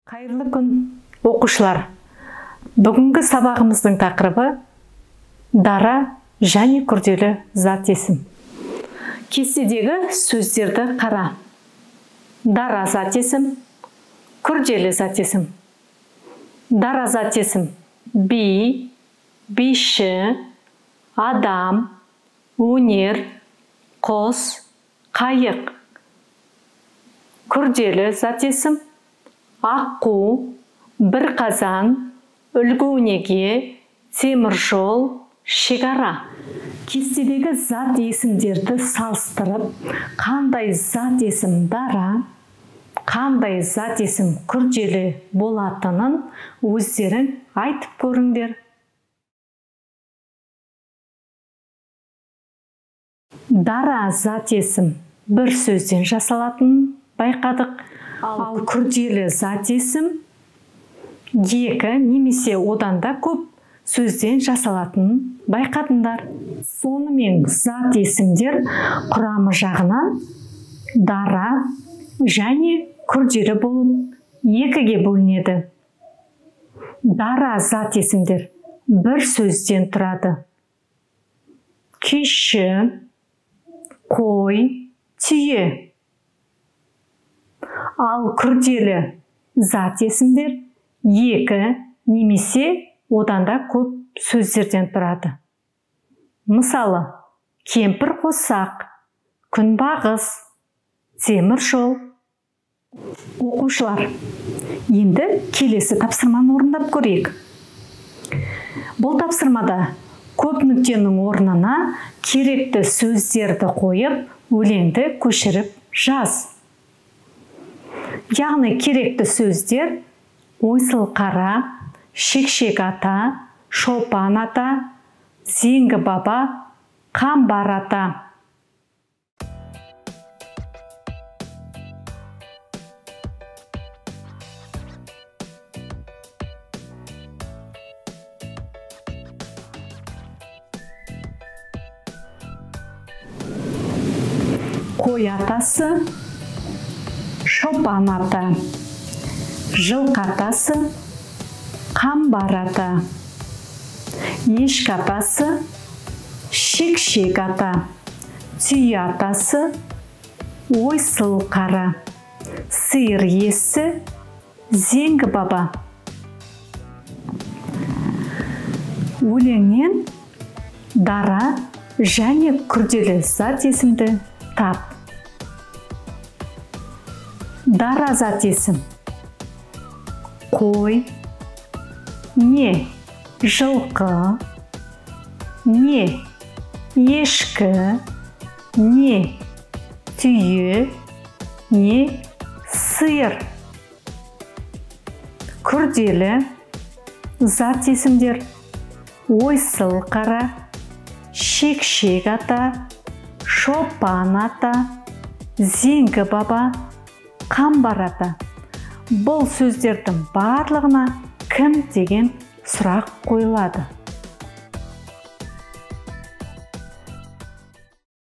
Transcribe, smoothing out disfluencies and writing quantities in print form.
Қайырлы күн, оқушылар. Бүгінгі сабағымыздың тақырыбы дара және күрделі зат есім. Кестедегі сөздерді қара. Дара зат есім, күрделі зат есім. Дара зат есім: би, биші, адам, өнер, құс, қайық. Күрделі зат есім: аққу, бір қазан, үлгі-өнеге, темір жол, шекара. Кестедегі зат есімдерді салыстырып, қандай зат есім дара, қандай зат есім күрделі болатынын өздерің айтып көріңдер. Дара зат есім бір сөзден жасалатынын байқадық. Ал күрделі зат есім екі немесе одан да көп сөзден жасалатынын байқадыңдар. Сонымен зат есімдер құрамы жағынан дара және күрделі болып екіге бөлінеді. Дара зат есімдер бір сөзден тұрады. Күйші, қой, түйе. Ал күрделі зат есімдер екі немесе одан да көп сөздерден тұрады. Мысалы, кемпір қосақ, күнбағыс, темір жол. Оқушылар, енді келесі тапсырманы орындап көрейік. Бұл тапсырмада көп нүктенің орнына керекті сөздерді қойып, өлеңді көшіріп жаз. Яғни керекті сөздер ойсыл қара, шекшек ата, шопан ата, зеңгі баба, қамбар ата. Қой атасы, шопан ата, жылқы атасы, қамбар ата, ешкі атасы, шекшек ата, түйе атасы, ойсыл қара, сиыр иесі, зеңгі баба. Өлеңнен дара және күрделі зат есімді тап. Дара зат есім: қой, не жылқы, не ешкі, не түйе, не сиыр. Күрделі зат есімдер: ойсыл қара, шекшек ата, шопан ата, зеңгі баба, қамбар ата. Бұл сөздердің барлығына кім деген сұрақ қойылады.